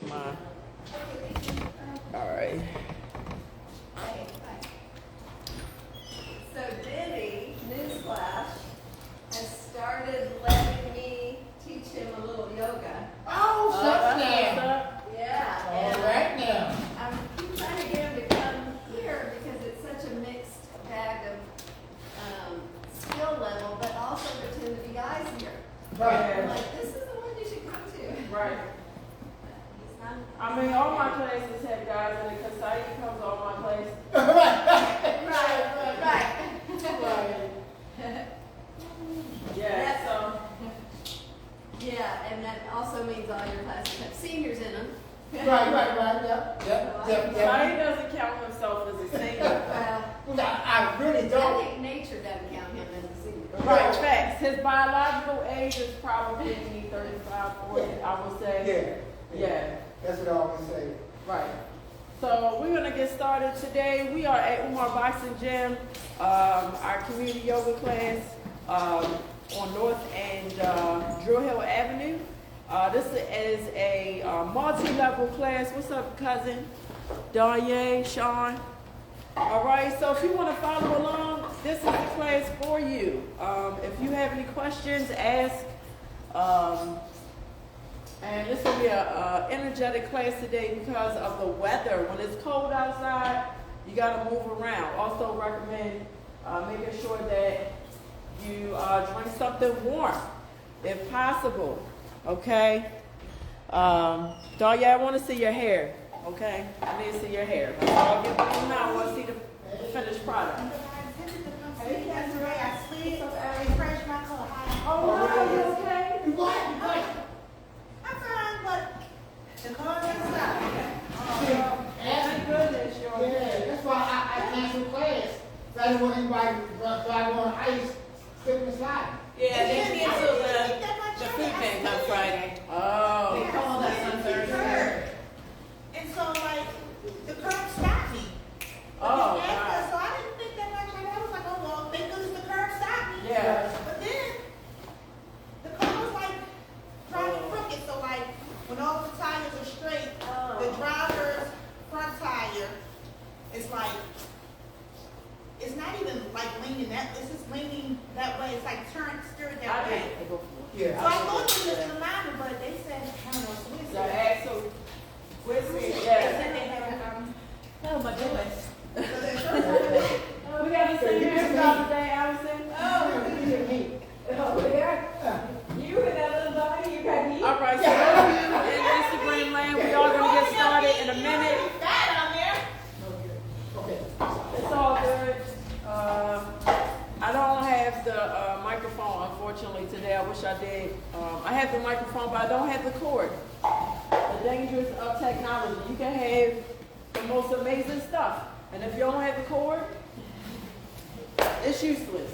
Mine. All right. So Denny, newsflash, has started letting me teach him a little yoga. Oh, shut down. Yeah. All And right now. I'm keep trying to get him to come here because it's such a mixed bag of skill level, but also there tend to be guys here. Right. I'm like, this is the one you should come to. Right. He's not. I mean, all my classes have guys in it because Saeed comes to all my classes. Right. Yeah, so. Yeah, and that also means all your classes have seniors in them. Right. Yep. Saeed doesn't count himself as a senior. Well, I really I don't. think nature doesn't count him as a senior. Right, facts. His biological age is probably 35, 40, I would say. Yeah. That's what I always say. Right. So we're gonna get started today. We are at Umar Boxing Gym, our community yoga class on North and Drill Hill Avenue. This is a multi-level class. What's up, cousin? Danye, Sean. All right, so if you want to follow along, this is the class for you. If you have any questions, ask. And this will be a energetic class today because of the weather. When it's cold outside, you got to move around. Also recommend making sure that you drink something warm, if possible. Okay. Dahlia, I want to see your hair. Okay, I need to see your hair. That's all I'll give you now. I want to see the finished product. Hey, yesterday I slid, I refreshed my color. Oh, no, you okay? What? I'm fine, but the color didn't stop. Thank goodness you're Yeah, okay. that's why I canceled class. So I didn't want anybody to I want ice slip and slide. Yeah, they canceled the food bank on Friday. Oh. They called us on Thursday. And so, like, the curb stopped me. Oh, Yeah, God. so I didn't think that much of it. I was like, oh, well, thank goodness the curb stopped me. Yeah. But then, the car was like driving crooked. So, like, when all the tires are straight, the driver's front tire is like, it's not even like leaning that, it's just leaning that way. It's like steered that I way. did. So Yeah. I thought it was just a reminder, but they said, I don't know, so we The said, axle. Where's they it? said Yeah. they had, Oh my goodness. We got the same hairstyle today, Allison. Oh, yeah. You and that little body, you got me. All right, so those of you in Instagram land, we are going to get started in a minute. fat on there. Okay. It's all good. I don't have the microphone, unfortunately, today. I wish I did. I have the microphone, but I don't have the cord. The dangers of technology. You can have the most amazing stuff. And if you don't have the cord, it's useless.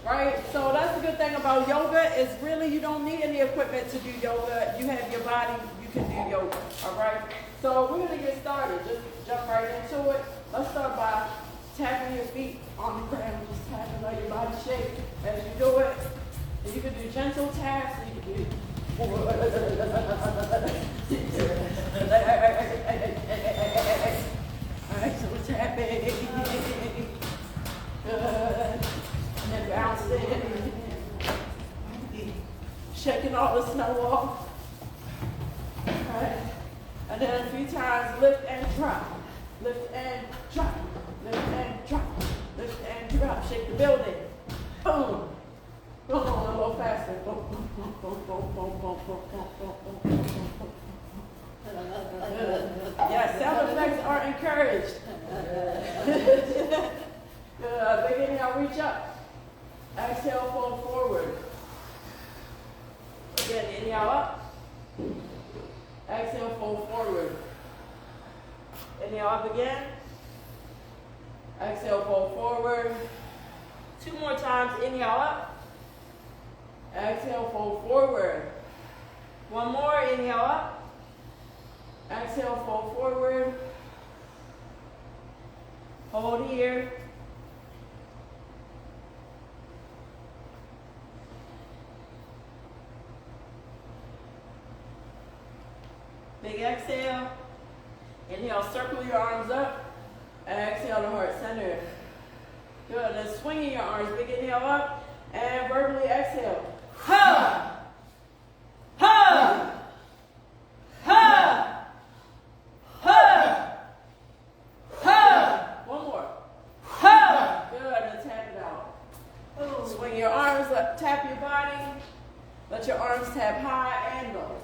Right? So that's the good thing about yoga is really you don't need any equipment to do yoga. You have your body, you can do yoga. All right? So we're going to get started. Just jump right into it. Let's start by tapping your feet on the ground. Just tapping, let your body shake as you do it. And you can do gentle taps. You can do Alright, so we're tapping. Good. And then bouncing. Shaking all the snow off. Alright. And then a few times lift and drop. Lift and drop. Lift and drop. Lift and drop. Shake the building. Boom. Boom. A little faster. Boom, boom, boom, boom, boom, boom, boom, boom, boom, boom, boom, boom, boom. Yes, sound effects are encouraged. Good. Beginning, I'll reach up. Exhale, fold forward. Again, inhale up. Exhale, fold forward. Inhale up again. Exhale, fold forward. 2 more times. Inhale up. Exhale, fold forward. 1 more. Inhale up. Exhale, fold forward. Hold here. Big exhale. Inhale, circle your arms up. Exhale to heart center. Good. Then swinging your arms. Big inhale up. And verbally exhale. Ha! Ha! Ha! Ha! Ha! One more. Ha! Good. And tap it out. Swing your arms up. Tap your body. Let your arms tap high and low.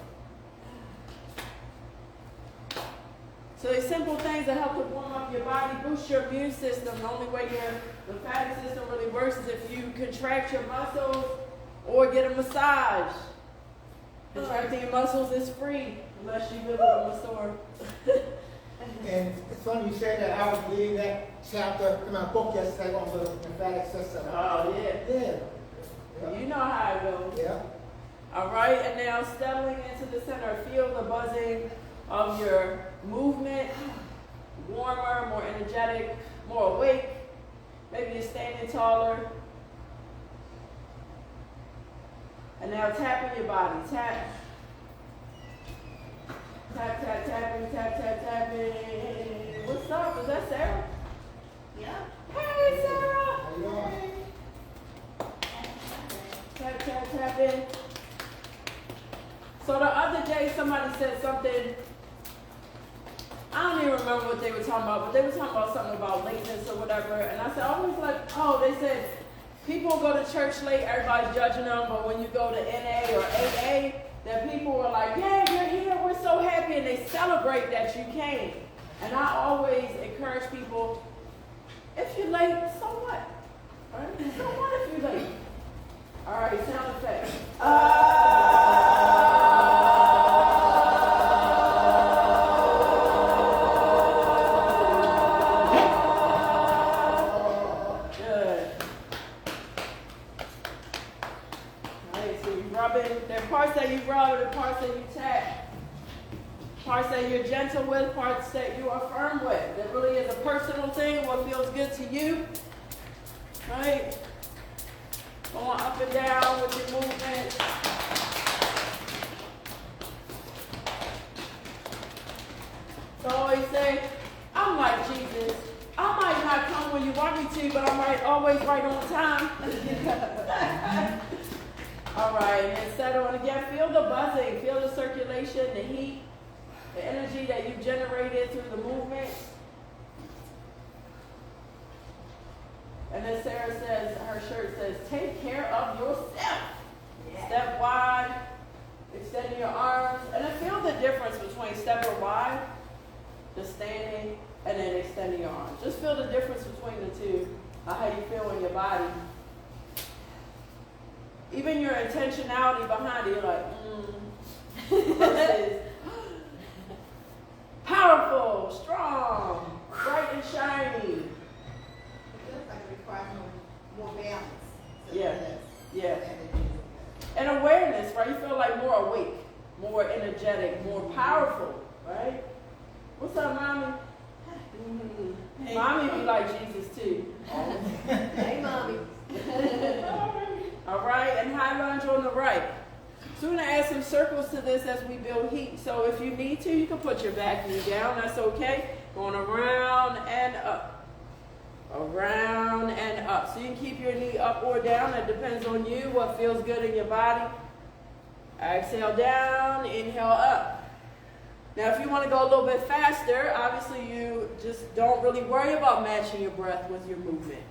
So these simple things that help to warm up your body, boost your immune system. The only way your lymphatic system really works is if you contract your muscles or get a massage. Contracting your muscles is free unless you live with a masseur. And it's funny you say that. I was reading that chapter in my book yesterday on the lymphatic system. Oh, yeah. Yeah. You know how it goes. Yeah. All right, and now settling into the center. Feel the buzzing of your movement. Warmer, more energetic, more awake. Maybe you're standing taller. And now tapping your body. Tap. Tap, tap, tapping, tap, tap, tapping. What's up? Is that Sarah? Yeah. Hey, Sarah! How you doing? Tap, tap, tapping. So the other day somebody said something, I don't even remember what they were talking about, but they were talking about something about lateness or whatever. And I said, I was like, oh, they said, people go to church late, everybody's judging them, but when you go to NA or AA, that people were like, yeah, you're here, we're so happy, and they celebrate that you came. And I always encourage people, if you're late, so what? Right? So what if you're late? All right, sound effects. Good. All right, so you rub it. There are parts that you rub, there are parts that you tap. Parts that you're gentle with, parts that you are firm with. That really is a personal thing, what feels good to you. Right? Going up and down with your movement. So I always say, I'm like Jesus. I might not come when you want me to, but I'm always right on time. All right, and settle. And again, feel the buzzing, feel the circulation, the heat, the energy that you generated through the movement. And then Sarah says, her shirt says, take care of yourself. Yeah. Step wide, extend your arms. And then feel the difference between stepping wide, just standing, and then extending your arms. Just feel the difference between the two, how you feel in your body. Even your intentionality behind it, you're like, versus powerful, strong, bright and shiny. It feels like it requires more balance. Yeah, yeah. And awareness, right? You feel like more awake, more energetic, more powerful, right? What's up, Mommy? Hey. Mommy be like Jesus, too. Hey, Mommy. All right, and high lunge on the right. So we're going to add some circles to this as we build heat. So if you need to, you can put your back knee down. That's okay. Going around and up. Around and up. So you can keep your knee up or down. That depends on you, what feels good in your body. Exhale down, inhale up. Now if you want to go a little bit faster, obviously you just don't really worry about matching your breath with your movement.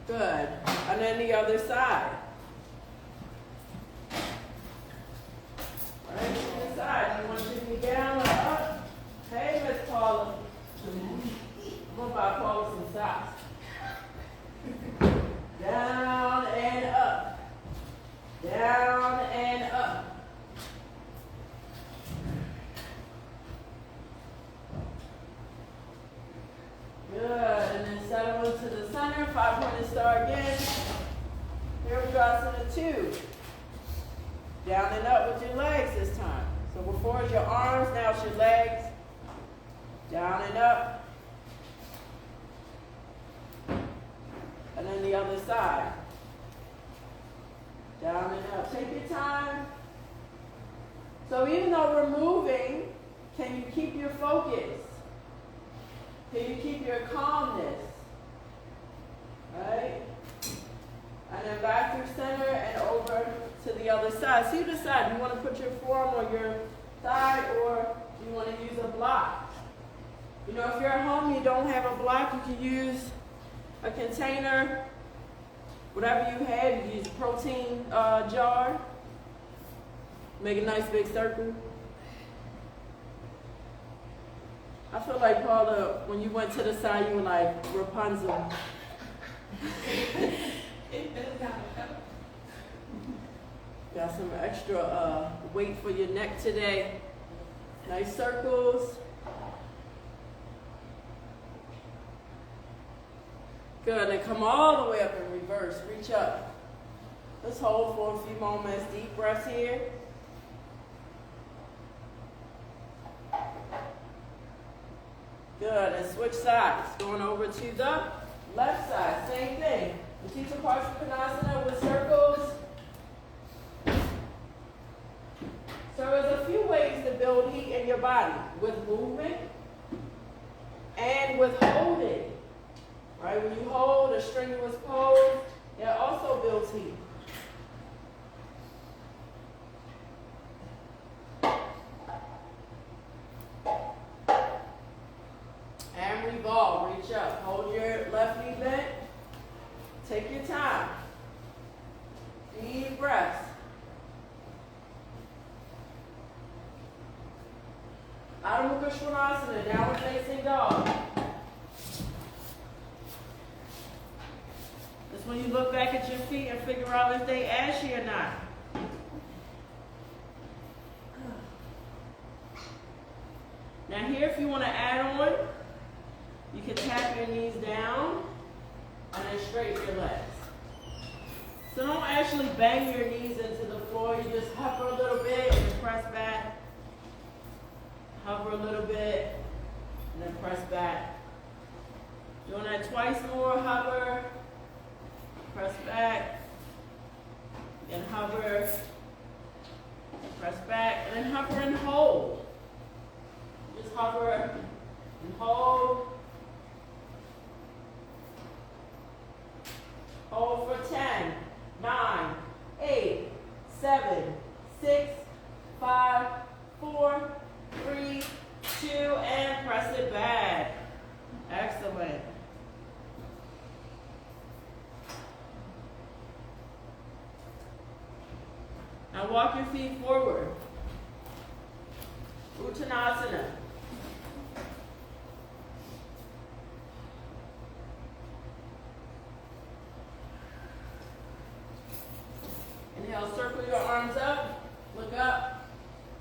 Good. And then the other side. Right, the other side. You want to take me down or up? Hey, Miss Paula. I'm going to buy Paula some socks. Down and up. Down and up. Good. And then settle into the center. 5-pointed star again. Here we go. Asana 2. Down and up with your legs this time. So before it's your arms, now it's your legs. Down and up. And then the other side. Down and up. Take your time. So even though we're moving, can you keep your focus? Can you keep your calmness? Right? And then back through center and over to the other side. So you decide, do you want to put your forearm on your thigh or do you want to use a block? You know, if you're at home and you don't have a block, you can use a container, whatever you have. You can use a protein jar. Make a nice big circle. I feel like, Paula, when you went to the side, you were like Rapunzel. Got some extra weight for your neck today. Nice circles. Good, and come all the way up in reverse. Reach up. Let's hold for a few moments. Deep breaths here. Good, and switch sides. Going over to the left side. Same thing. Utthita Parsvakonasana with circles. So there's a few ways to build heat in your body. With movement and with holding. Right? When you hold a strenuous pose, it also builds heat. And revolve. Reach up. Hold your left knee bent. Take your time. Deep breaths. Adho Mukha Svanasana, downward facing dog. That's when you look back at your feet and figure out if they ashy or not. Now here, if you want to add on, you can tap your knees down and then straighten your legs. So don't actually bang your knees into the floor. You just hover a little bit and then press back. Hover a little bit and then press back. Doing that twice more. Hover, press back, and hover, press back, and then hover and hold. Just hover and hold. Hold for 10, 9, 8, 7, 6, 5, 4, 3, 2, and press it back. Excellent. Now walk your feet forward. Uttanasana. Inhale, circle your arms up, look up.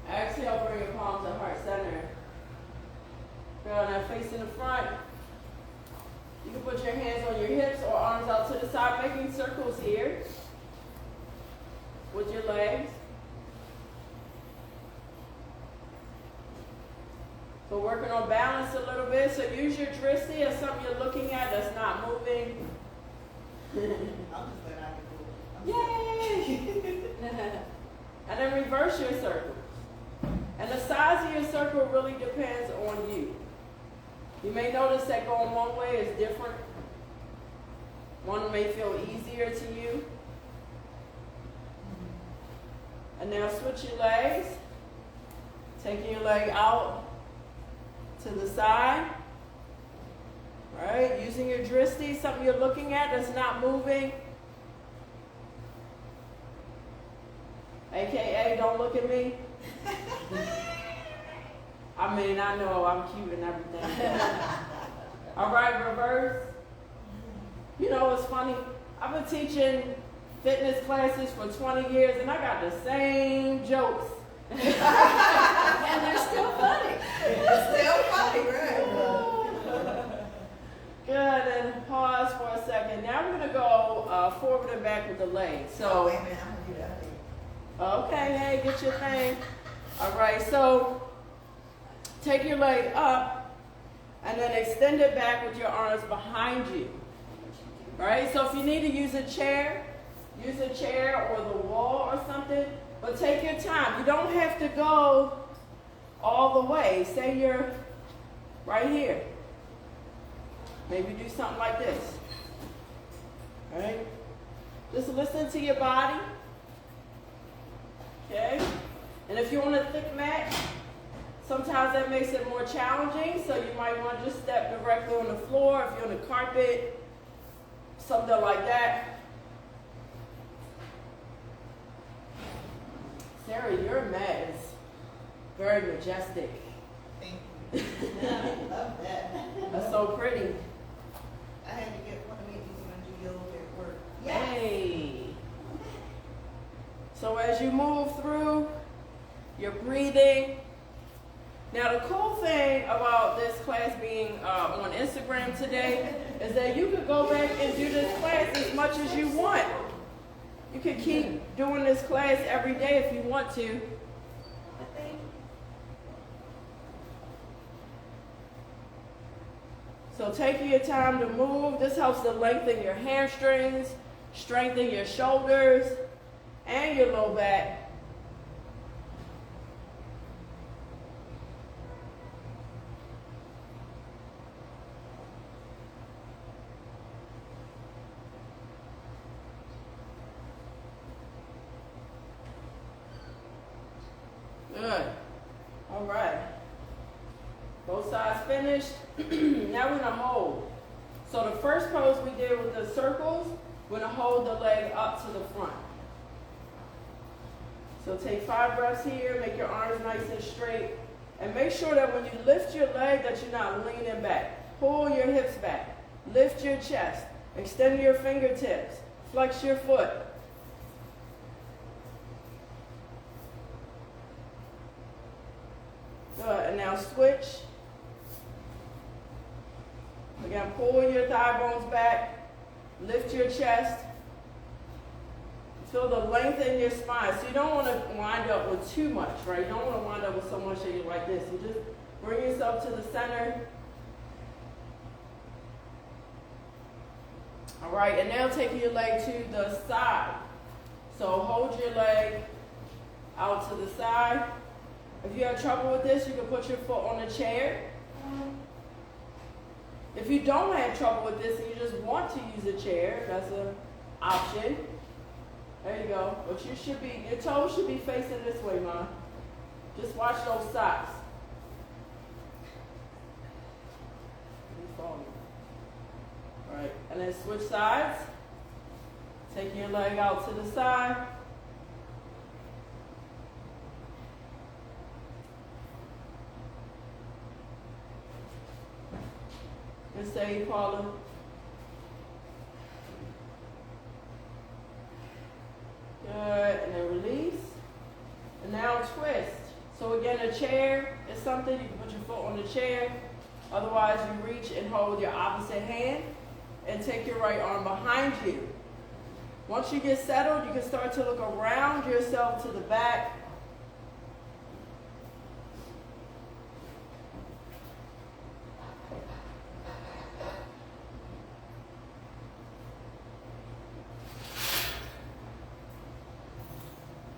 Exhale, bring your palms to heart center. Good, now facing the front. You can put your hands on your hips or arms out to the side, making circles here with your legs. So working on balance a little bit. So use your drishti as something you're looking at that's not moving. Yay! And then reverse your circle. And the size of your circle really depends on you. You may notice that going one way is different. One may feel easier to you. And now switch your legs. Taking your leg out to the side. Right? Using your drishti, something you're looking at that's not moving. AKA, don't look at me. I mean, I know I'm cute and everything. All right, reverse. You know, it's funny. I've been teaching fitness classes for 20 years, and I got the same jokes. And they're still funny. It's still funny, right? Good, and pause for a second. Now we're going to go forward and back with the legs. So, wait a minute, I'm gonna do that. okay, hey, get your thing. All right, so take your leg up and then extend it back with your arms behind you. All right, so if you need to use a chair, use a chair or the wall or something, but take your time. You don't have to go all the way. Say you're right here. Maybe do something like this. All right? Just listen to your body. Okay? And if you're on a thick mat, sometimes that makes it more challenging, so you might want to just step directly on the floor. If you're on the carpet, something like that. Sarah, your mat is very majestic. Thank you. I love that. That's so pretty. I had to get one of these when I do yoga at work. Hey. So as you move through, you're breathing. Now the cool thing about this class being on Instagram today is that you could go back and do this class as much as you want. You could keep doing this class every day if you want to. So take your time to move. This helps to lengthen your hamstrings, strengthen your shoulders and your low back. Good. All right. Both sides finished. Now we're gonna hold. So the first pose we did with the circles, we're gonna hold the leg up to the front. So take 5 breaths here, make your arms nice and straight, and make sure that when you lift your leg that you're not leaning back. Pull your hips back, lift your chest, extend your fingertips, flex your foot. Good, and now switch. Again, pull your thigh bones back, lift your chest. Feel the length in your spine. So you don't want to wind up with too much, right? You don't want to wind up with so much that you're like this. You just bring yourself to the center. All right, and now take your leg to the side. So hold your leg out to the side. If you have trouble with this, you can put your foot on the chair. If you don't have trouble with this and you just want to use a chair, that's an option. There you go. But you should be, your toes should be facing this way, Mom. Just watch those socks. All right, and then switch sides. Take your leg out to the side. And say, Paula. Good, and then release. And now twist. So again, a chair is something, you can put your foot on the chair. Otherwise, you reach and hold your opposite hand and take your right arm behind you. Once you get settled, you can start to look around yourself to the back.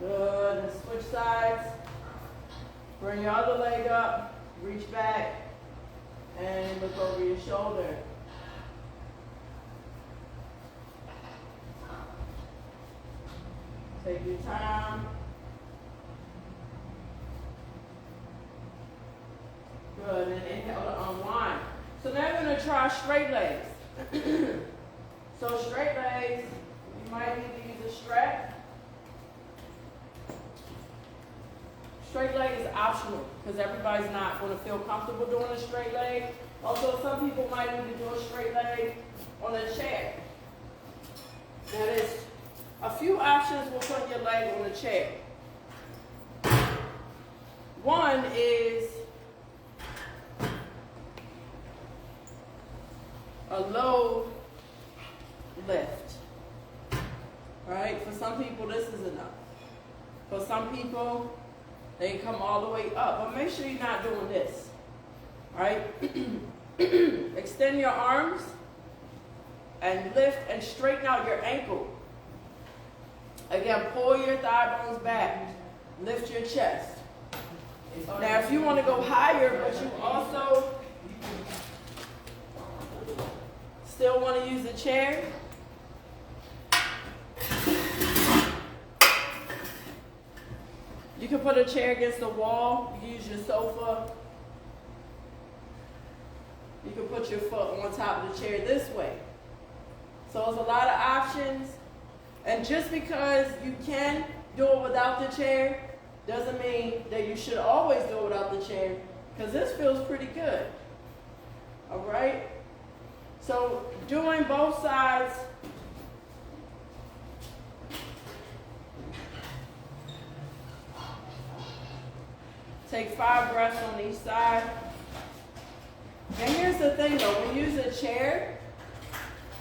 Good, and switch sides. Bring your other leg up, reach back, and look over your shoulder. Take your time. Good, and inhale to unwind. So now we're gonna try straight legs. So straight legs, you might need to use a strap. Straight leg is optional because everybody's not going to feel comfortable doing a straight leg. Also, some people might need to do a straight leg on a chair. Now, there's a few options with putting your leg on a chair. One is a low lift. Right? For some people, this is enough. For some people, they come all the way up, but make sure you're not doing this, right? Extend your arms and lift and straighten out your ankle. Again, pull your thigh bones back. Lift your chest. Now, if you want to go higher, but you also still want to use the chair, you can put a chair against the wall. You can use your sofa. You can put your foot on top of the chair this way. So there's a lot of options. And just because you can do it without the chair doesn't mean that you should always do it without the chair, because this feels pretty good. All right? So doing both sides. Take 5 breaths on each side. And here's the thing though, when you use a chair,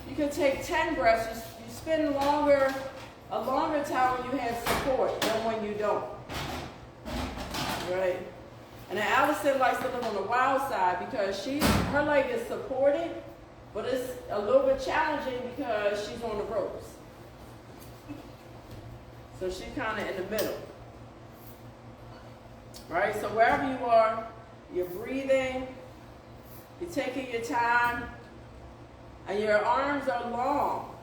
you can take 10 breaths. You spend a longer time when you have support than when you don't. Right? And then Allison likes to live on the wild side because her leg is supported, but it's a little bit challenging because she's on the ropes. So she's kind of in the middle. Right? So wherever you are, you're breathing, you're taking your time, and your arms are long.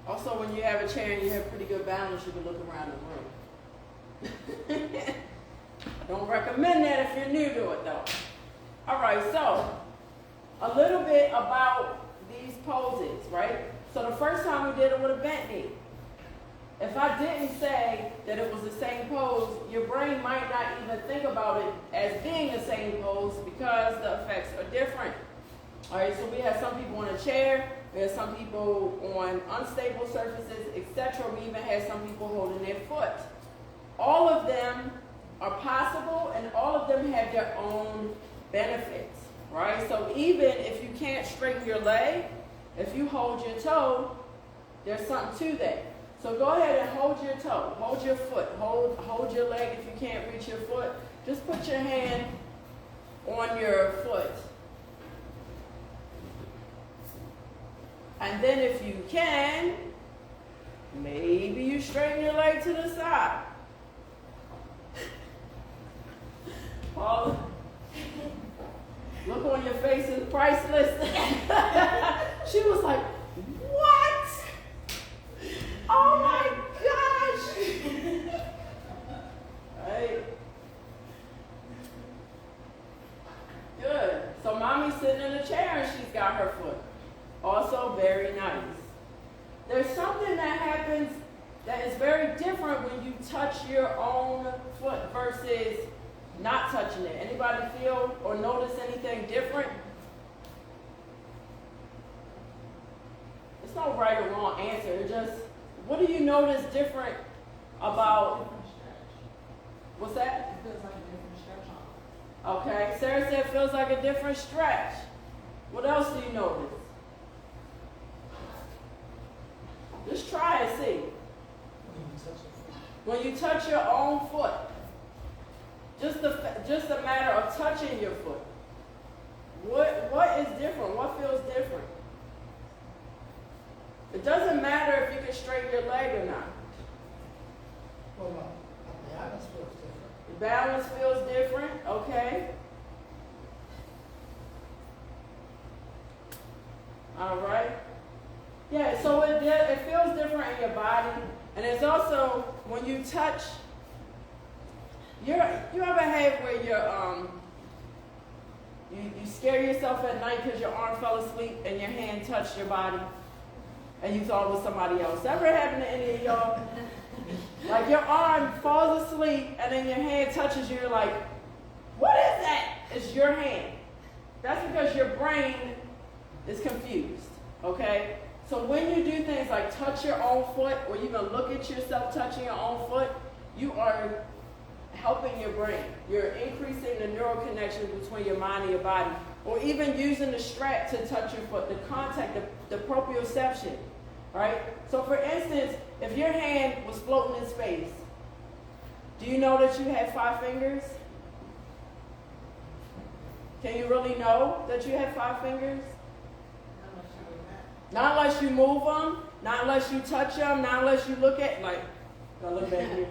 Also, when you have a chair and you have pretty good balance, you can look around the room. I don't recommend that if you're new to it, though. All right, so a little bit about these poses, right? So the first time we did it with a bent knee. If I didn't say that it was the same pose, your brain might not even think about it as being the same pose because the effects are different. All right, so we have some people on a chair, we have some people on unstable surfaces, etc. We even have some people holding their foot. All of them are possible, and all of them have their own benefits, right? So even if you can't straighten your leg, if you hold your toe, there's something to that. So go ahead and hold your toe, hold your foot, hold your leg if you can't reach your foot. Just put your hand on your foot. And then if you can, maybe you straighten your leg to the side. Paula, look on your face is priceless. She was like, what? Oh my gosh. Right? Good. So mommy's sitting in a chair and she's got her foot. Also very nice. There's something that happens that is very different when you touch your own foot versus not touching it. Anybody feel or notice anything different? It's no right or wrong answer. It's just, what do you notice different about? What's that? It feels like a different stretch on. Okay, Sarah said it feels like a different stretch. What else do you notice? Just try and see. When you touch your own foot, just a matter of touching your foot. What is different? What feels different? It doesn't matter if you can straighten your leg or not. Well, my balance feels different. The balance feels different, okay. All right. Yeah, so it feels different in your body. And it's also, when you touch, you ever have where you scare yourself at night because your arm fell asleep and your hand touched your body and you thought it was somebody else? Ever happened to any of y'all? Like your arm falls asleep and then your hand touches you, you're like, what is that? It's your hand. That's because your brain is confused, okay? So when you do things like touch your own foot or even look at yourself touching your own foot, you are helping your brain. You're increasing the neural connection between your mind and your body. Or even using the strap to touch your foot, the contact, the proprioception. right? So for instance, if your hand was floating in space, do you know that you had 5 fingers? Can you really know that you have 5 fingers? Not unless you move them, not unless you touch them, not unless you look at, like, don't look back here,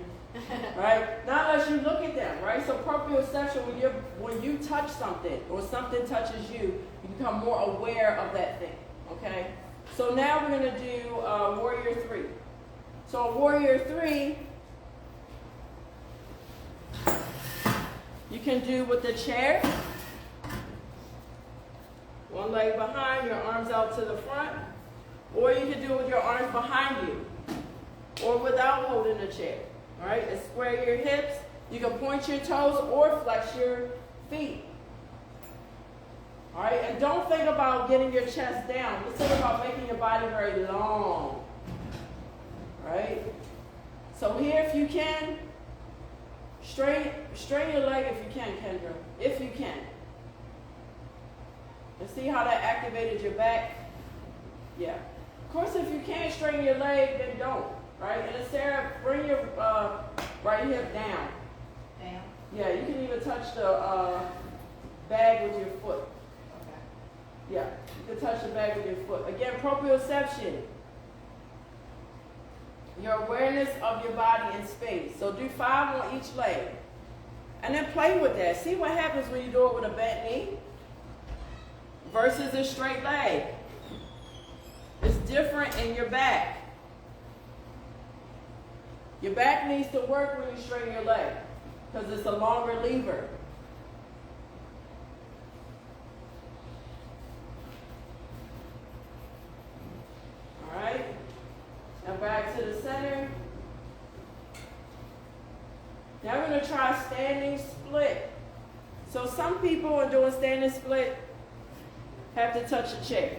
right? Not unless you look at them, right? So proprioception, when you touch something or something touches you, you become more aware of that thing, okay? So now we're going to do Warrior 3. So Warrior 3, you can do with the chair. One leg behind, your arms out to the front. Or you can do it with your arms behind you. Or without holding the chair. All right? And square your hips. You can point your toes or flex your feet. All right? And don't think about getting your chest down. Just think about making your body very long. All right? So here, if you can, straighten your leg if you can, Kendra. If you can. And see how that activated your back? Yeah. Of course, if you can't straighten your leg, then don't. Right? And then Sarah, bring your right hip down. Down? Yeah, you can even touch the bag with your foot. Okay. Yeah, you can touch the bag with your foot. Again, proprioception. Your awareness of your body in space. So do 5 on each leg. And then play with that. See what happens when you do it with a bent knee versus a straight leg. It's different in your back. Your back needs to work when you straighten your leg because it's a longer lever. All right. Now back to the center. Now we're going to try standing split. So some people in doing standing split have to touch a chair.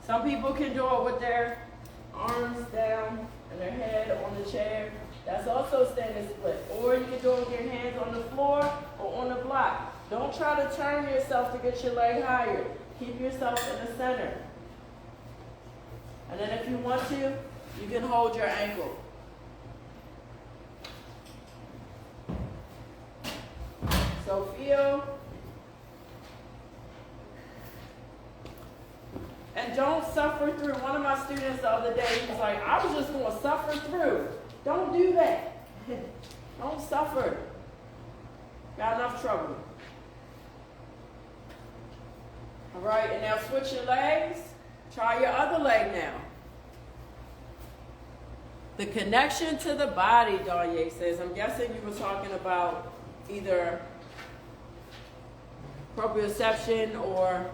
Some people can do it with their arms down and their head on the chair. That's also standing split. Or you can do it with your hands on the floor or on the block. Don't try to turn yourself to get your leg higher. Keep yourself in the center. And then if you want to, you can hold your ankle. So feel. And don't suffer through. One of my students the other day, he was like, I was just going to suffer through. Don't do that. Don't suffer. Got enough trouble. All right, and now switch your legs. Try your other leg now. The connection to the body, Danye says. I'm guessing you were talking about either proprioception or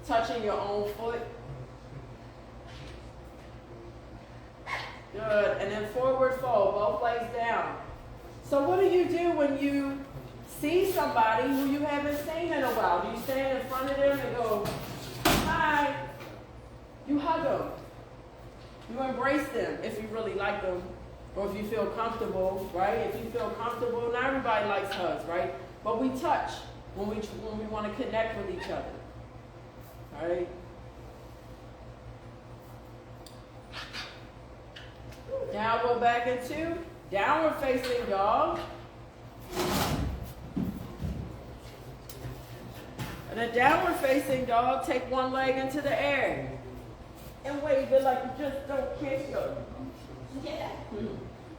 touching your own foot. Good. And then forward fold, both legs down. So what do you do when you see somebody who you haven't seen in a while? Do you stand in front of them and go, hi? You hug them. You embrace them if you really like them or if you feel comfortable, right? If you feel comfortable, not everybody likes hugs, right? But we touch when we want to connect with each other. All right? Now go back into downward facing dog. And a downward facing dog, take one leg into the air and wave it like you just don't care. Yeah.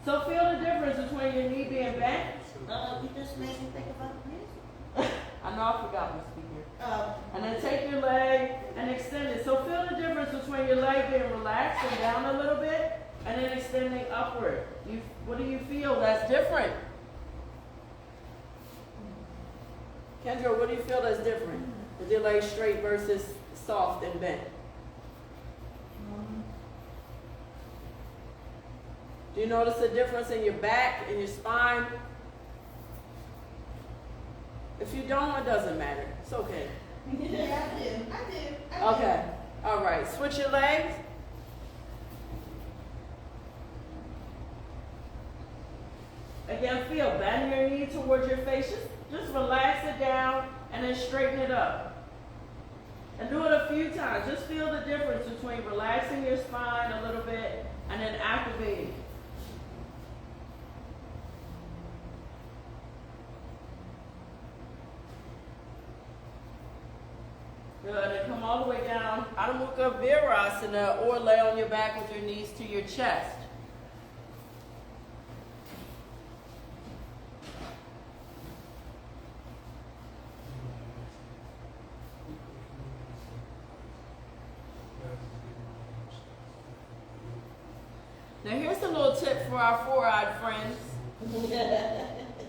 So feel the difference between your knee being bent. You just made me think about music. I know I forgot my speaker. And then take your leg and extend it. So feel the difference between your leg being relaxed and down a little bit and then extending upward. What do you feel that's different? Kendra, what do you feel that's different? With your leg straight versus soft and bent? Do you notice a difference in your back, in your spine? If you don't, it doesn't matter. It's okay. Yeah, I did. Okay. All right. Switch your legs. Again, feel. Bend your knee towards your face. Just relax it down and then straighten it up. And do it a few times. Just feel the difference between relaxing your spine a little bit and then activating. Good, and come all the way down, Adho Mukha Virasana, or lay on your back with your knees to your chest. Now here's a little tip for our four-eyed friends.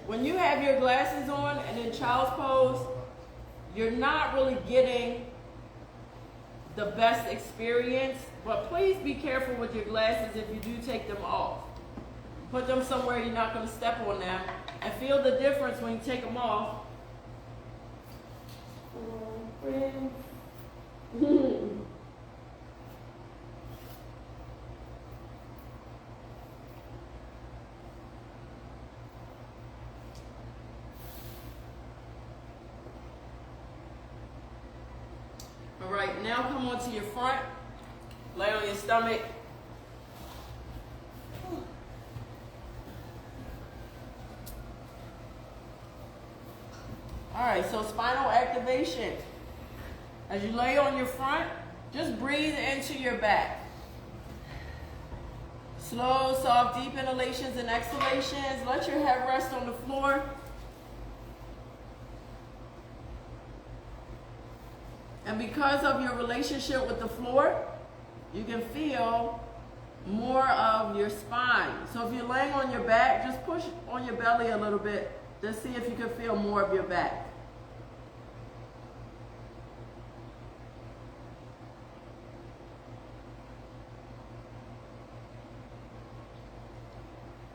When you have your glasses on and in child's pose, you're not really getting the best experience, but please be careful with your glasses if you do take them off. Put them somewhere you're not going to step on them, and feel the difference when you take them off. All right, now come onto your front, lay on your stomach. All right, so spinal activation. As you lay on your front, just breathe into your back. Slow, soft, deep inhalations and exhalations. Let your head rest on the floor. And because of your relationship with the floor, you can feel more of your spine. So if you're laying on your back, just push on your belly a little bit to see if you can feel more of your back.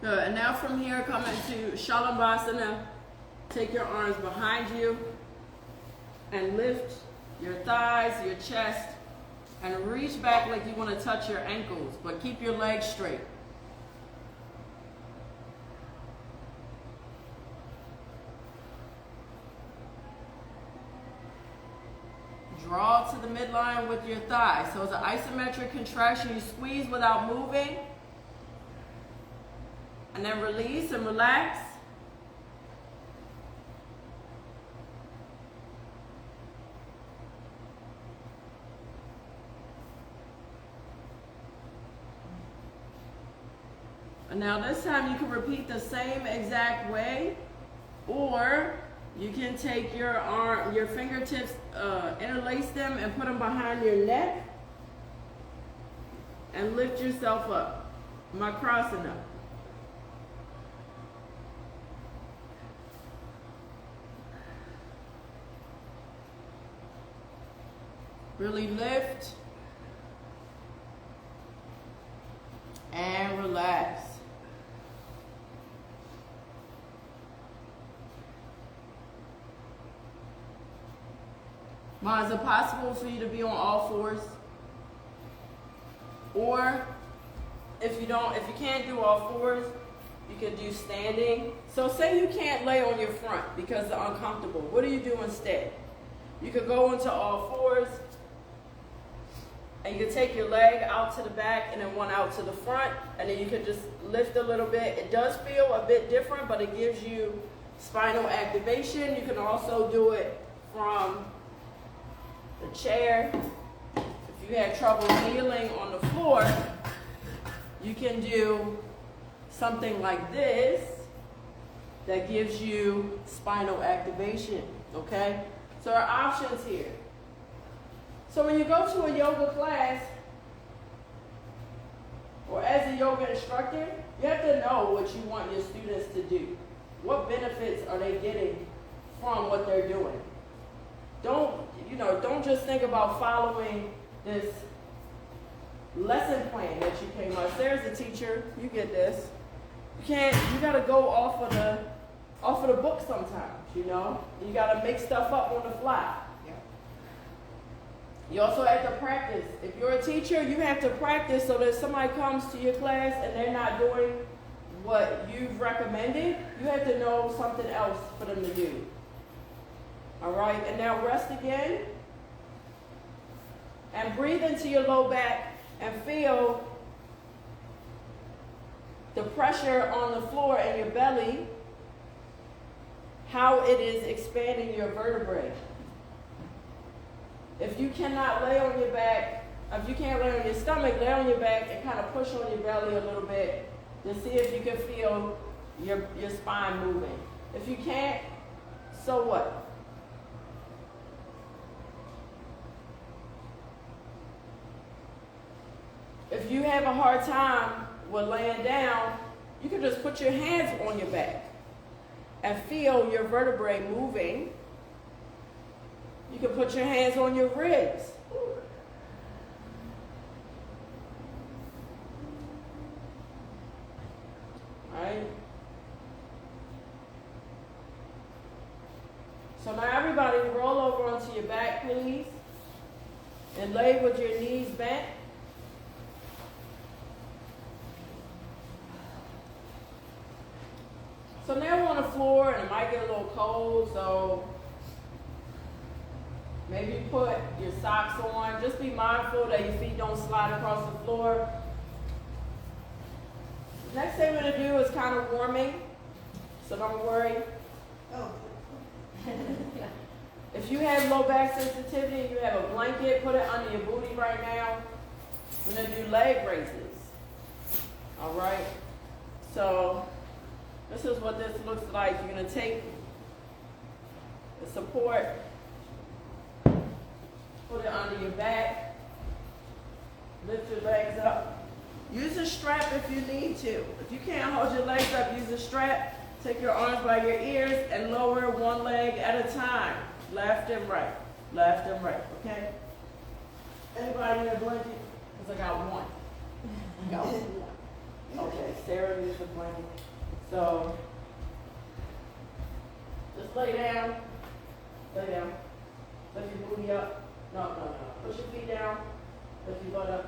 Good. And now from here, come into Shalabhasana. Take your arms behind you and lift your thighs, your chest, and reach back like you want to touch your ankles, but keep your legs straight. Draw to the midline with your thighs. So it's an isometric contraction. You squeeze without moving. And then release and relax. And now this time you can repeat the same exact way, or you can take your arm, your fingertips, interlace them and put them behind your neck and lift yourself up. Makrasana. Really lift and relax. Is it possible for you to be on all fours? Or if you can't do all fours, you can do standing. So say you can't lay on your front because it's uncomfortable. What do you do instead? You could go into all fours, and you can take your leg out to the back and then one out to the front, and then you can just lift a little bit. It does feel a bit different, but it gives you spinal activation. You can also do it from the chair. If you have trouble kneeling on the floor, you can do something like this that gives you spinal activation, okay? So our options here. So when you go to a yoga class, or as a yoga instructor, you have to know what you want your students to do. What benefits are they getting from what they're doing? Don't just think about following this lesson plan that you came up. There's a teacher, you get this. You gotta go off of the book sometimes, you know? You gotta make stuff up on the fly. You also have to practice. If you're a teacher, you have to practice so that if somebody comes to your class and they're not doing what you've recommended, you have to know something else for them to do. All right, and now rest again. And breathe into your low back and feel the pressure on the floor and your belly, how it is expanding your vertebrae. If you cannot lay on your back, if you can't lay on your stomach, lay on your back and kind of push on your belly a little bit to see if you can feel your spine moving. If you can't, so what? If you have a hard time with laying down, you can just put your hands on your back and feel your vertebrae moving. You can put your hands on your ribs. Right? So now everybody roll over onto your back, please. And lay with your knees bent. So now we're on the floor and it might get a little cold, so maybe you put your socks on. Just be mindful that your feet don't slide across the floor. Next thing we're going to do is kind of warming, so don't worry. Oh. If you have low back sensitivity and you have a blanket, put it under your booty right now. We're going to do leg raises. All right? So this is what this looks like. You're going to take the support, put it under your back, lift your legs up. Use a strap if you need to. If you can't hold your legs up, use a strap. Take your arms by your ears and lower one leg at a time. Left and right. Left and right. Okay? Anybody need a blanket? Because I got one. I got one. Okay, Sarah needs a blanket. So, just lay down. Lay down. Lift your booty up. No. Push your feet down. Lift your butt up.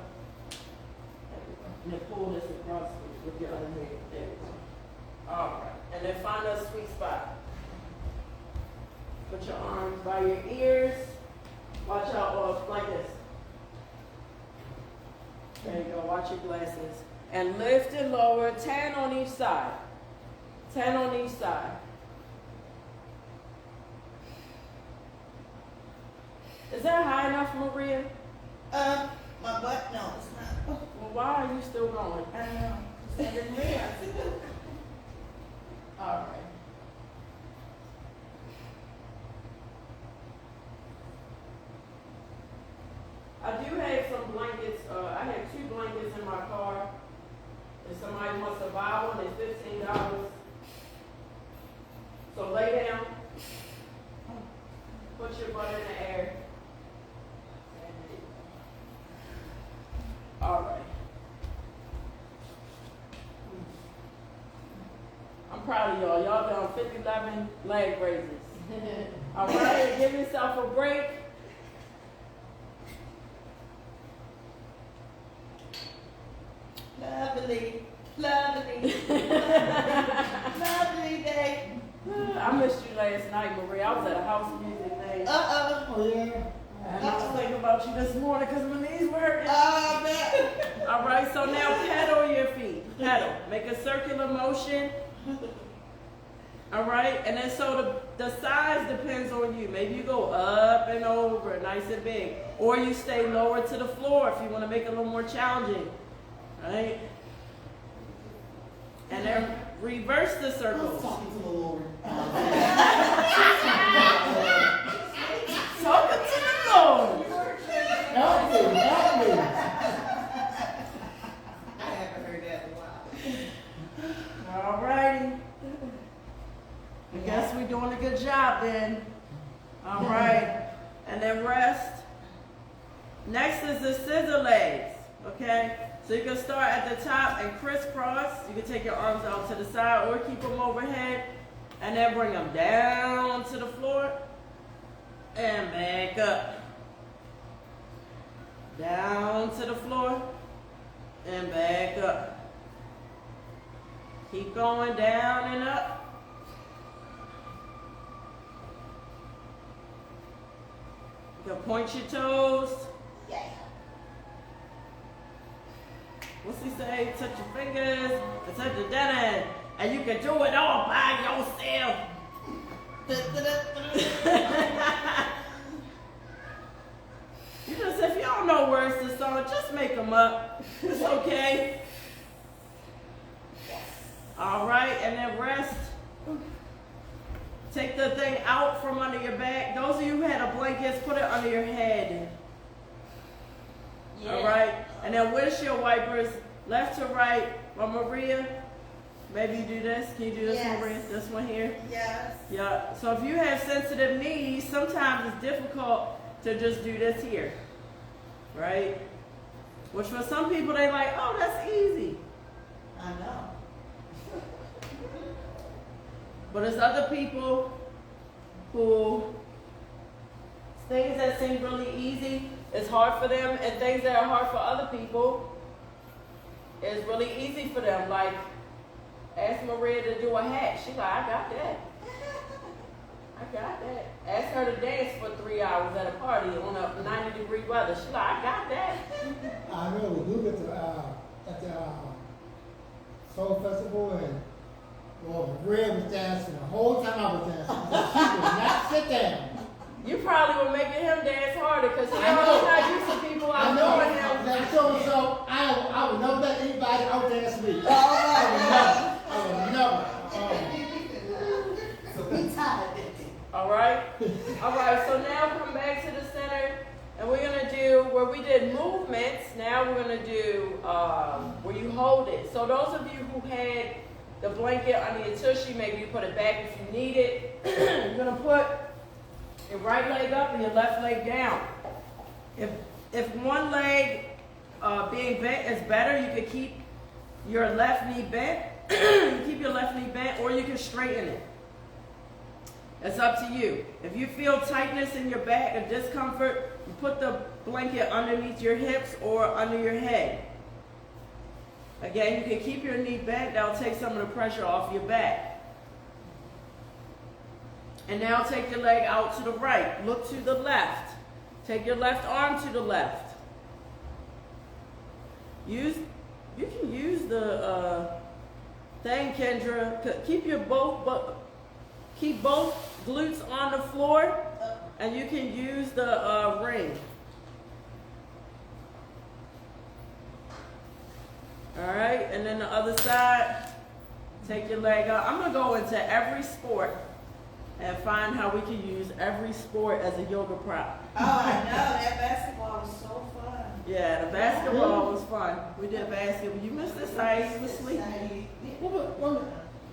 And then pull this across with your other hand. There we go. All right. And then find a sweet spot. Put your arms by your ears. Watch out, like this. There you go. Watch your glasses. And lift and lower. 10 on each side. 10 on each side. Is that high enough, Maria? My butt, no, it's not. Well, why are you still going? I don't know. I didn't realize. All right. I do have some blankets. I have 2 blankets in my car. If somebody wants to buy one, it's $15. So lay down. Put your butt in the air. All right. I'm proud of y'all. Y'all done 11 leg raises. All right, give yourself a break. Lovely. Lovely day. I missed you last night, Maria. I was at a house music thing. Uh-oh. Oh, yeah. And I was thinking about you this morning because my knees were hurting. Oh, man. All right, so now pedal your feet. Pedal. Make a circular motion. All right, and then so the size depends on you. Maybe you go up and over, nice and big. Or you stay lower to the floor if you want to make it a little more challenging. Right? And then reverse the circles. Talking to the Lord. Talking to the Lord. Help me, help me. I haven't heard that in a while. All righty. I guess we're doing a good job then. All right. And then rest. Next is the scissor legs. Okay? So you can start at the top and crisscross. You can take your arms out to the side or keep them overhead. And then bring them down to the floor. And back up. Down to the floor. And back up. Keep going down and up. You can point your toes. Yeah. what's he say? Touch your fingers and touch your dinner, and you can do it all by yourself. You just, if you don't know words to the song, just make them up. It's okay. All right, and then rest. Take the thing out from under your back. Those of you who had a blanket, put it under your head. Yeah. All right, and then windshield wipers, left to right. Well, Maria, maybe you do this. Can you do this, Yes. Maria? This one here. Yes. Yeah. So if you have sensitive knees, sometimes it's difficult to just do this here, right? Which for some people they like, oh, that's easy. I know. But there's other people who things that seem really easy is hard for them, and things that are hard for other people is really easy for them. Like, ask Maria to do a hat. She's like, I got that. I got that. Ask her to dance for 3 hours at a party on a 90-degree weather. She's like, I got that. I know we do at the Soul Festival, and well, Maria was dancing the whole time I was dancing. She would not sit down. You probably were making him dance harder because he's I know. not used to people I out know. doing him. So I would never let anybody out dance me. I would never. So we tired. All right. All right. So now come back to the center, and we're gonna do where we did movements. Now we're gonna do where you hold it. So those of you who had the blanket under your tushy, maybe you put it back if you need it. You're gonna put your right leg up and your left leg down. If one leg being bent is better, you could keep your left knee bent. You keep your left knee bent, or you can straighten it. It's up to you. If you feel tightness in your back or discomfort, you put the blanket underneath your hips or under your head. Again, you can keep your knee bent. That'll take some of the pressure off your back. And now take your leg out to the right. Look to the left. Take your left arm to the left. You can use the thing, Kendra. Keep both glutes on the floor, and you can use the ring. All right, and then the other side, take your leg out. I'm gonna go into every sport and find how we can use every sport as a yoga prop. Oh, I know. That basketball was so fun. Yeah, the basketball was fun. We did basketball. You missed this, I was asleep.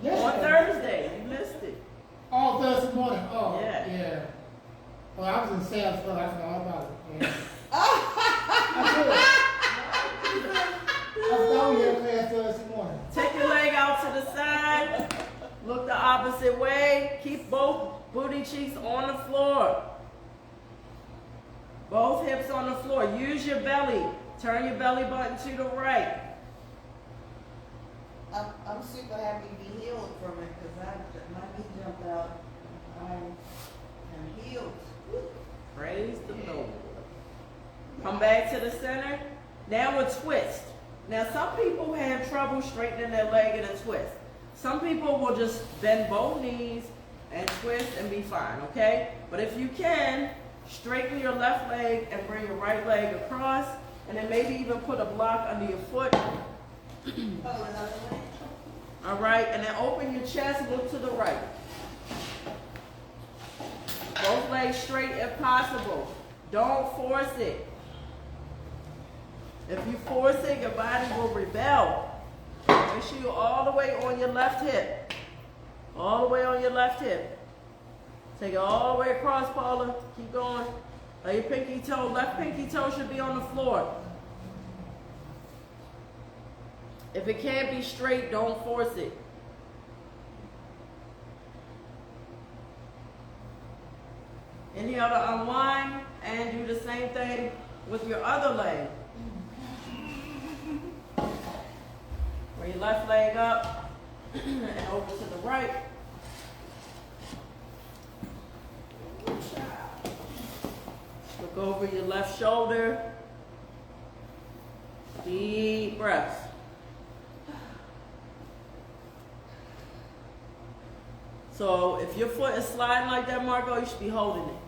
Yes. On Thursday, you missed it. Oh, Thursday morning. Oh, Yeah. yeah. Well, I was in sales, so I forgot all about it. Yeah. I did. I was here class Thursday morning. Take your leg out to the side. Look the opposite way. Keep both booty cheeks on the floor. Both hips on the floor. Use your belly. Turn your belly button to the right. I'm super happy to be healed from it because my knee jumped out. I am healed. Praise the Lord. Come back to the center. Now a twist. Now some people have trouble straightening their leg in a twist. Some people will just bend both knees and twist and be fine, okay? But if you can, straighten your left leg and bring your right leg across, and then maybe even put a block under your foot. Oh, another way. All right, and then open your chest, look to the right. Both legs straight if possible. Don't force it. If you force it, your body will rebel. Make sure you're all the way on your left hip. All the way on your left hip. Take it all the way across, Paula. Keep going. Your pinky toe, left pinky toe should be on the floor. If it can't be straight, don't force it. Inhale to unwind and do the same thing with your other leg. Bring your left leg up and over to the right. Look over your left shoulder. Deep breaths. So if your foot is sliding like that, Margot, you should be holding it.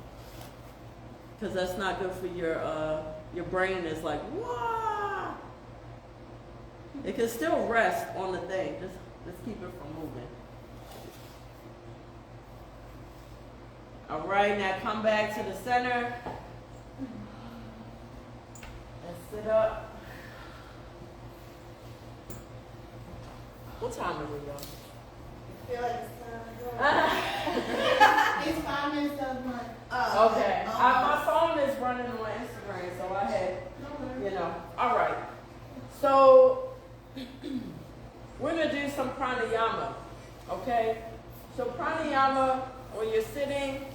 Because that's not good for your brain is like, wah. It can still rest on the thing. Just keep it from moving. All right, now come back to the center. And sit up. What time are we, y'all? I feel like it's time to go. It's 5 minutes of my. Okay. My phone is running on Instagram, so I had, you know. All right. So we're going to do some pranayama, okay? So pranayama, when you're sitting,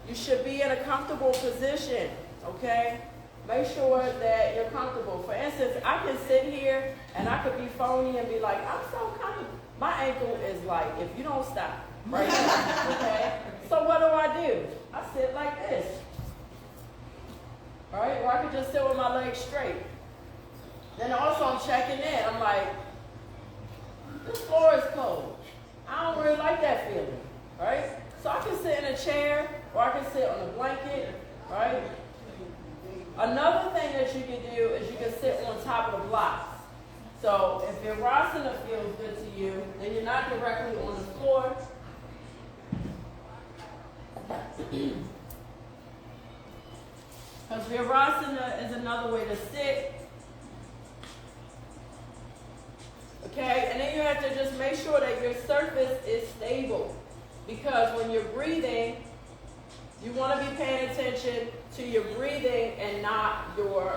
you should be in a comfortable position, okay? Make sure that you're comfortable. For instance, I can sit here and I could be phony and be like, I'm so comfortable. My ankle is like, if you don't stop, right now, okay? So what do? I sit like this. All right, or I could just sit with my legs straight. Then also I'm checking in. I'm like, this floor is cold. I don't really like that feeling, right? So I can sit in a chair or I can sit on a blanket, right? Another thing that you can do is you can sit on top of the blocks. So if your Virasana feels good to you, then you're not directly on the floor. Because Virasana is another way to sit. Okay, and then you have to just make sure that your surface is stable. Because when you're breathing, you want to be paying attention to your breathing and not your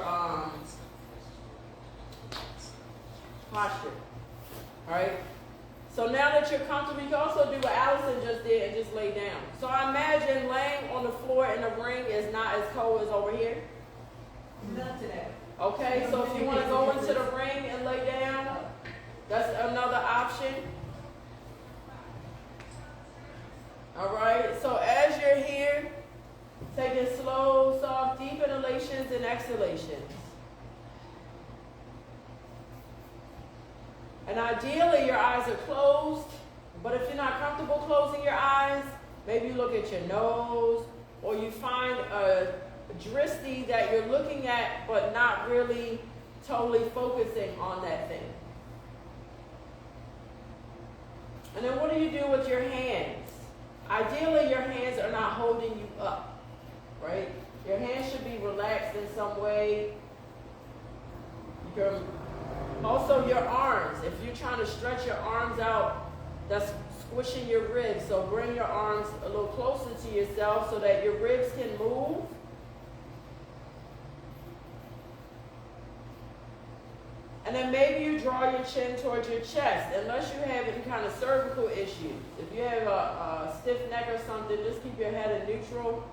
posture. All right? So now that you're comfortable, you can also do what Allison just did and just lay down. So I imagine laying on the floor in the ring is not as cold as over here. Not today. Okay, so if you want to go into the ring and lay down, that's another option. All right, so as you're here, taking slow, soft, deep inhalations and exhalations. And ideally, your eyes are closed, but if you're not comfortable closing your eyes, maybe you look at your nose, or you find a drishti that you're looking at, but not really totally focusing on that thing. And then what do you do with your hands? Ideally, your hands are not holding you up, right? Your hands should be relaxed in some way. You can also, your arms, if you're trying to stretch your arms out, that's squishing your ribs. So bring your arms a little closer to yourself so that your ribs can move. And then maybe you draw your chin towards your chest, unless you have any kind of cervical issues. If you have a stiff neck or something, just keep your head in neutral.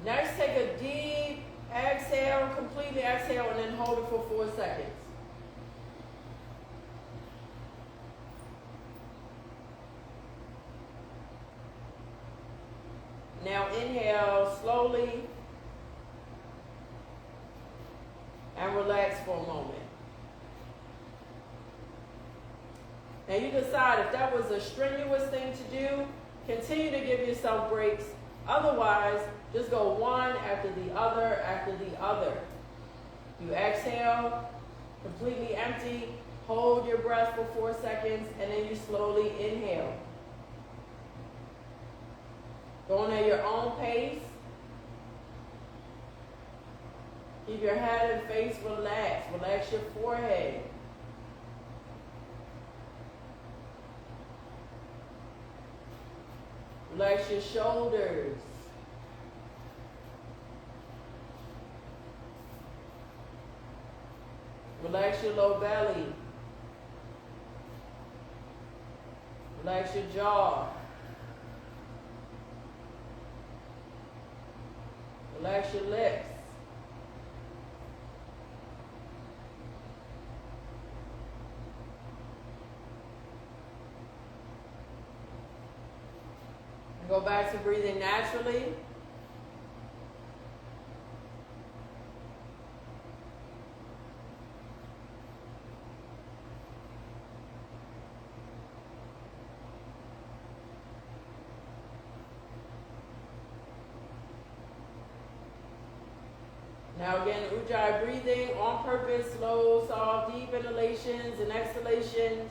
Next, take a deep exhale, completely exhale, and then hold it for 4 seconds. Now inhale slowly and relax for a moment. Now you decide if that was a strenuous thing to do, continue to give yourself breaks. Otherwise, just go one after the other after the other. You exhale, completely empty, hold your breath for 4 seconds, and then you slowly inhale. Going at your own pace. Keep your head and face relaxed. Relax your forehead. Relax your shoulders. Relax your low belly. Relax your jaw. Relax your lips. Go back to breathing naturally. Now again, Ujjayi breathing on purpose, slow, soft, deep inhalations and exhalations.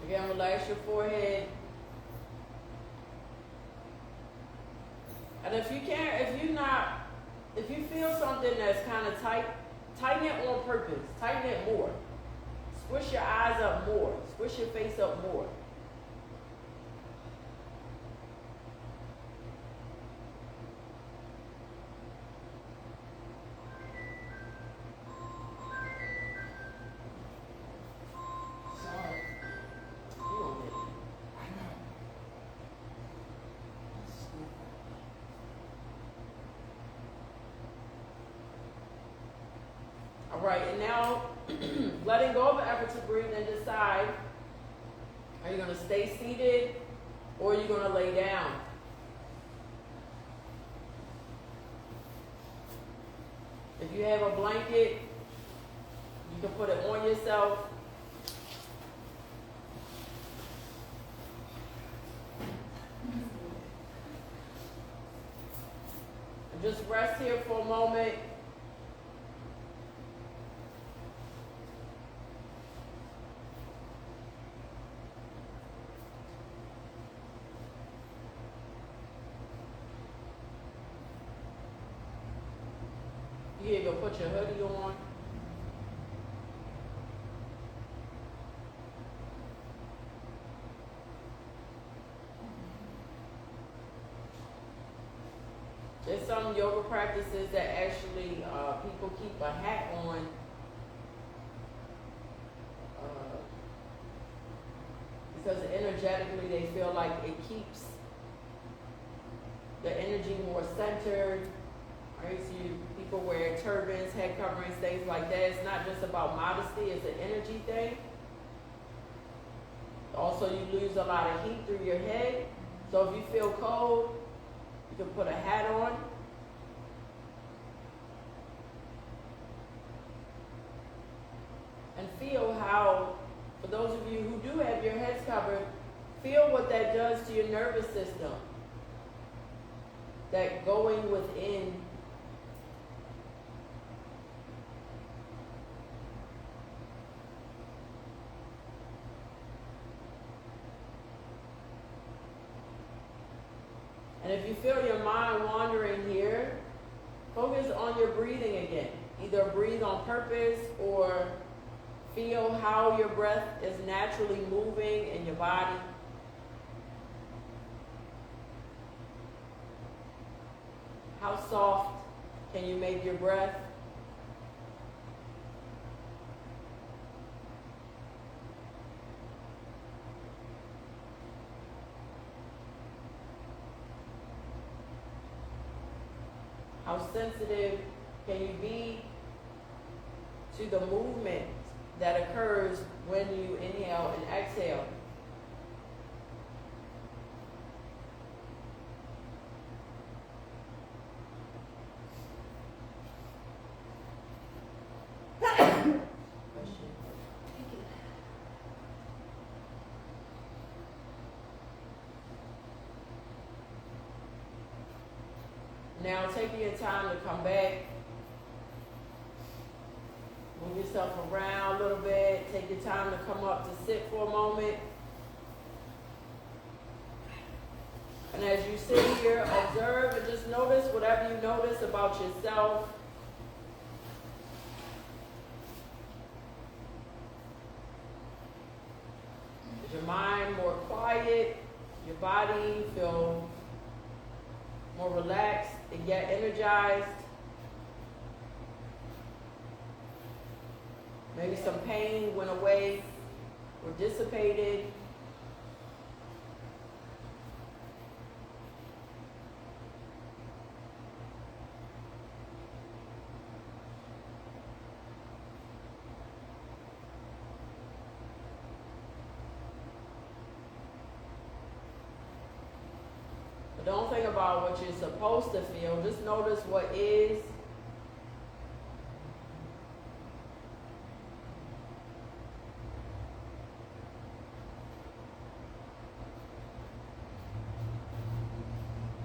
Again, relax your forehead. And if you feel something that's kind of tight, tighten it on purpose. Tighten it more. Squish your eyes up more. Squish your face up more. Sorry. You don't get it. I know. All right, and now letting go of the effort to breathe and decide, are you going to stay seated or are you going to lay down? If you have a blanket, you can put it on yourself. And just rest here for a moment. You can go put your hoodie on. There's some yoga practices that actually people keep a hat on because energetically they feel like it keeps the energy more centered. Right? So people wear turbans, head coverings, things like that. It's not just about modesty, it's an energy thing. Also, you lose a lot of heat through your head. So if you feel cold, you can put a hat on. And feel how, for those of you who do have your heads covered, feel what that does to your nervous system. That going within. And if you feel your mind wandering here, focus on your breathing again. Either breathe on purpose or feel how your breath is naturally moving in your body. How soft can you make your breath? How sensitive can you be to the movement that occurs when you inhale and exhale? Now taking your time to come back. Move yourself around a little bit. Take your time to come up to sit for a moment. And as you sit here, observe and just notice whatever you notice about yourself. Is your mind more quiet? Your body feel more relaxed and get energized. Maybe some pain went away or dissipated. But don't think about what you're supposed to feel. Just notice what is.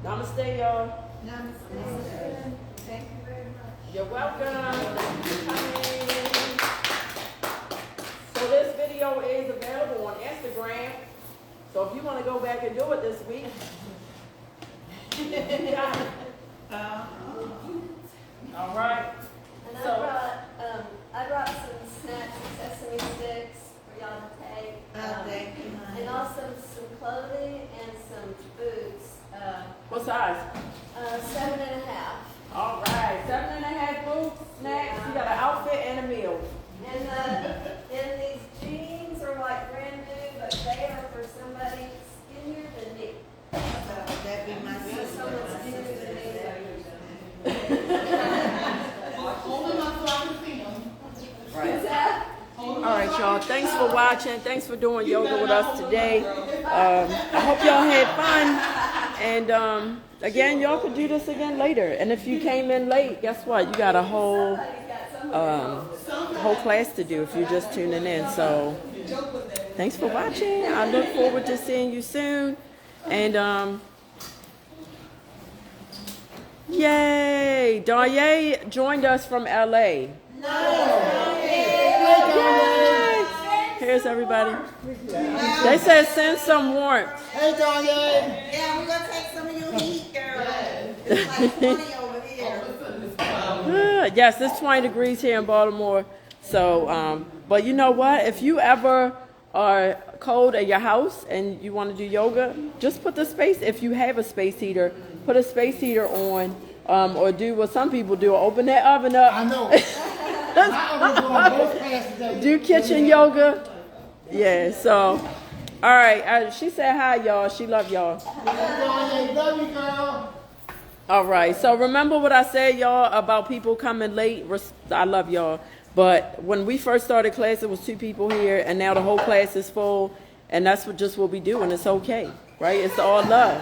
Namaste, y'all. Namaste. Thank you very much. You're welcome. Thank you for coming. So this video is available on Instagram. So if you want to go back and do it this week, you got it. All right. And So- I brought some snacks and sesame sticks for y'all to take. Thank you, honey. And also some clothing and some boots. What size? 7.5. All right. 7.5 boots, snacks. You got an outfit and a meal. And these jeans are like brand new, but they are for somebody skinnier than me. That'd be my So sister. someone skinnier than me. What's that? All right, y'all. Thanks for watching. Thanks for doing yoga with us today. I hope y'all had fun. And again, y'all could do this again later. And if you came in late, guess what? You got a whole class to do if you're just tuning in. So thanks for watching. I look forward to seeing you soon. And yay! Danye joined us from LA. Here's everybody. They said send some warmth. Hey, Danye. Yeah, we're gonna take some of your heat, girl. It's like 20 over here. Yes, it's 20 degrees here in Baltimore. So, but you know what? If you ever are cold at your house and you want to do yoga, just put the space, if you have a space heater, put a space heater on, or do what some people do, open that oven up. I know. My oven's doing both classes every Do kitchen yoga. Yeah, so, all right. She said hi, y'all. She love y'all. Danye, love you, girl. All right. So remember what I said, y'all, about people coming late. I love y'all. But when we first started class, it was 2 people here, and now the whole class is full. And that's what we do, and it's okay, right? It's all love.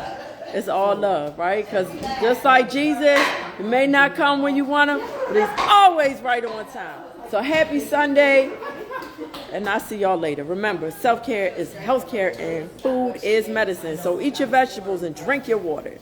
It's all love, right? Because just like Jesus, he may not come when you want him, but he's always right on time. So happy Sunday, and I'll see y'all later. Remember, self-care is healthcare, and food is medicine. So eat your vegetables and drink your water.